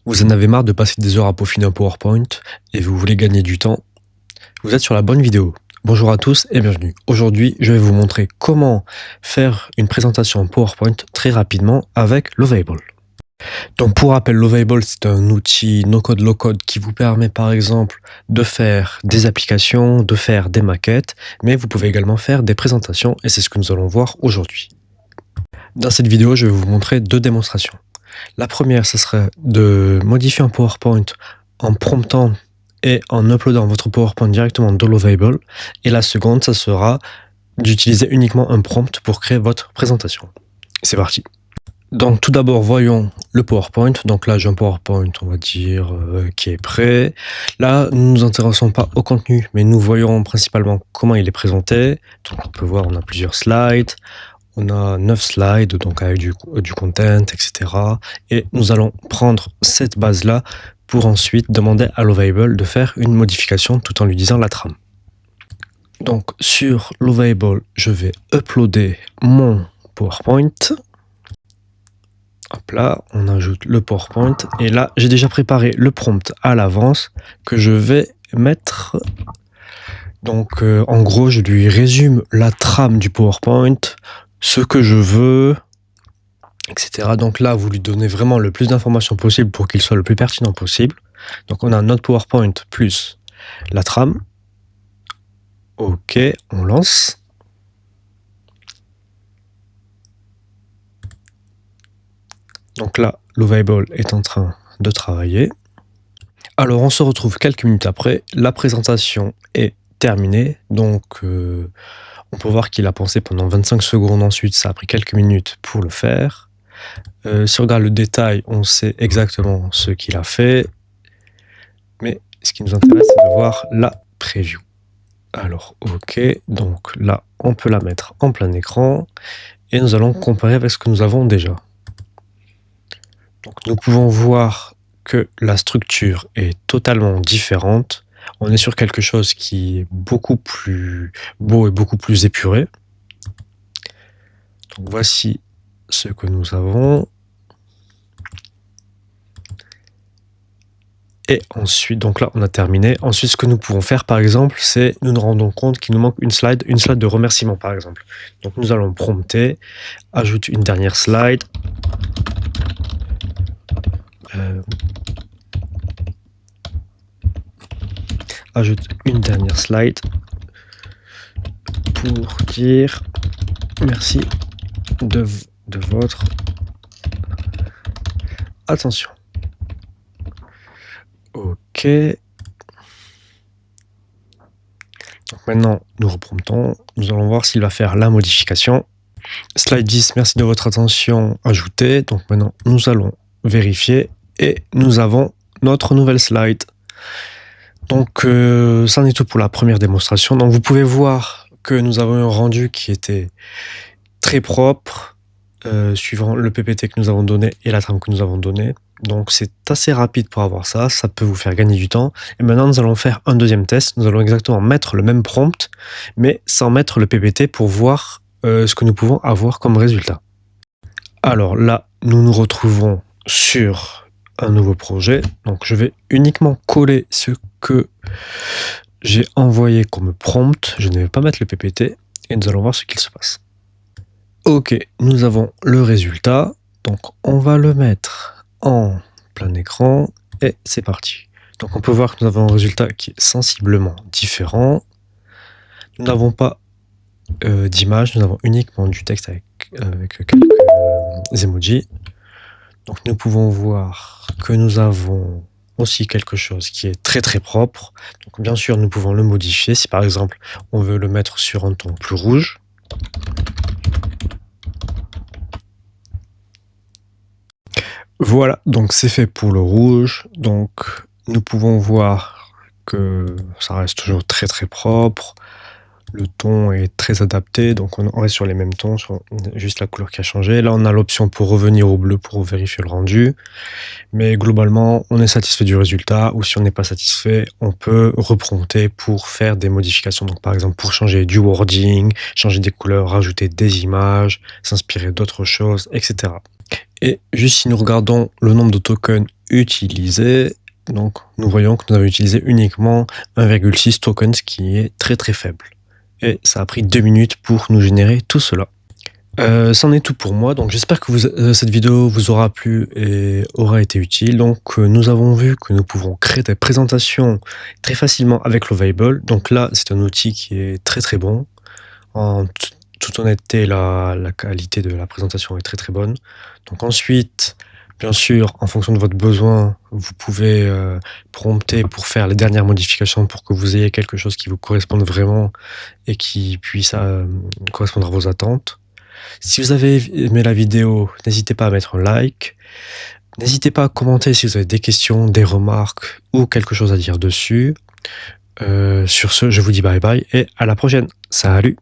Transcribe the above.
Vous en avez marre de passer des heures à peaufiner un PowerPoint et vous voulez gagner du temps? Vous êtes sur la bonne vidéo. Bonjour à tous et bienvenue. Aujourd'hui, je vais vous montrer comment faire une présentation en PowerPoint très rapidement avec Lovable. Donc pour rappel, Lovable, c'est un outil no-code, low-code qui vous permet par exemple de faire des applications, de faire des maquettes, mais vous pouvez également faire des présentations et c'est ce que nous allons voir aujourd'hui. Dans cette vidéo, je vais vous montrer deux démonstrations. La première, ce serait de modifier un PowerPoint en promptant et en uploadant votre PowerPoint directement dans Lovable. Et la seconde, ça sera d'utiliser uniquement un prompt pour créer votre présentation. C'est parti. Donc tout d'abord, voyons le PowerPoint. Donc là, j'ai un PowerPoint, on va dire, qui est prêt. Là, nous ne nous intéressons pas au contenu, mais nous voyons principalement comment il est présenté. Donc on peut voir, on a plusieurs slides. On a 9 slides, donc avec du content, etc. Et nous allons prendre cette base-là pour ensuite demander à Lovable de faire une modification tout en lui disant la trame. Donc sur Lovable, je vais uploader mon PowerPoint. Hop là, on ajoute le PowerPoint. Et là, j'ai déjà préparé le prompt à l'avance que je vais mettre. Donc en gros, je lui résume la trame du PowerPoint, ce que je veux, etc. Donc là, vous lui donnez vraiment le plus d'informations possible pour qu'il soit le plus pertinent possible. Donc on a notre PowerPoint plus la trame. Ok, on lance. Donc là, Lovable est en train de travailler. Alors on se retrouve quelques minutes après. La présentation est terminée. Donc on peut voir qu'il a pensé pendant 25 secondes ensuite. Ça a pris quelques minutes pour le faire. Si on regarde le détail, on sait exactement ce qu'il a fait. Mais ce qui nous intéresse, c'est de voir la preview. Alors, ok, donc là, on peut la mettre en plein écran. Et nous allons comparer avec ce que nous avons déjà. Donc nous pouvons voir que la structure est totalement différente. On est sur quelque chose qui est beaucoup plus beau et beaucoup plus épuré. Donc voici ce que nous avons. Et ensuite, donc là, on a terminé. Ensuite, ce que nous pouvons faire, par exemple, c'est nous nous rendons compte qu'il nous manque une slide de remerciement, par exemple. Donc nous allons prompter, ajoute une dernière slide. Ajoute une dernière slide pour dire merci de votre attention. Ok. Donc maintenant, nous repromptons. Nous allons voir s'il va faire la modification. Slide 10, merci de votre attention, ajouté. Donc maintenant, nous allons vérifier et nous avons notre nouvelle slide. Donc, ça en est tout pour la première démonstration. Donc, vous pouvez voir que nous avons un rendu qui était très propre, suivant le PPT que nous avons donné et la trame que nous avons donnée. Donc, c'est assez rapide pour avoir ça. Ça peut vous faire gagner du temps. Et maintenant, nous allons faire un deuxième test. Nous allons exactement mettre le même prompt, mais sans mettre le PPT pour voir ce que nous pouvons avoir comme résultat. Alors là, nous nous retrouvons sur un nouveau projet. Donc je vais uniquement coller ce que j'ai envoyé comme prompt. Je ne vais pas mettre le PPT et nous allons voir ce qu'il se passe. Ok, nous avons le résultat. Donc on va le mettre en plein écran et c'est parti. Donc on peut voir que nous avons un résultat qui est sensiblement différent. Nous n'avons pas d'image, nous avons uniquement du texte avec quelques emojis. Donc nous pouvons voir que nous avons aussi quelque chose qui est très très propre. Donc bien sûr, nous pouvons le modifier. Si par exemple, on veut le mettre sur un ton plus rouge. Voilà, donc c'est fait pour le rouge. Donc nous pouvons voir que ça reste toujours très très propre. Le ton est très adapté, donc on reste sur les mêmes tons, juste la couleur qui a changé. Là, on a l'option pour revenir au bleu pour vérifier le rendu. Mais globalement, on est satisfait du résultat, ou si on n'est pas satisfait, on peut reprompter pour faire des modifications. Donc par exemple, pour changer du wording, changer des couleurs, rajouter des images, s'inspirer d'autres choses, etc. Et juste si nous regardons le nombre de tokens utilisé, donc nous voyons que nous avons utilisé uniquement 1,6 token, ce qui est très très faible. Et ça a pris 2 minutes pour nous générer tout cela. C'en est tout pour moi, donc j'espère que cette vidéo vous aura plu et aura été utile. Donc nous avons vu que nous pouvons créer des présentations très facilement avec Lovable. Donc là, c'est un outil qui est très très bon. En toute honnêteté, la qualité de la présentation est très très bonne. Donc ensuite, bien sûr, en fonction de votre besoin, vous pouvez prompter pour faire les dernières modifications pour que vous ayez quelque chose qui vous corresponde vraiment et qui puisse correspondre à vos attentes. Si vous avez aimé la vidéo, n'hésitez pas à mettre un like. N'hésitez pas à commenter si vous avez des questions, des remarques ou quelque chose à dire dessus. Sur ce, je vous dis bye bye et à la prochaine. Salut!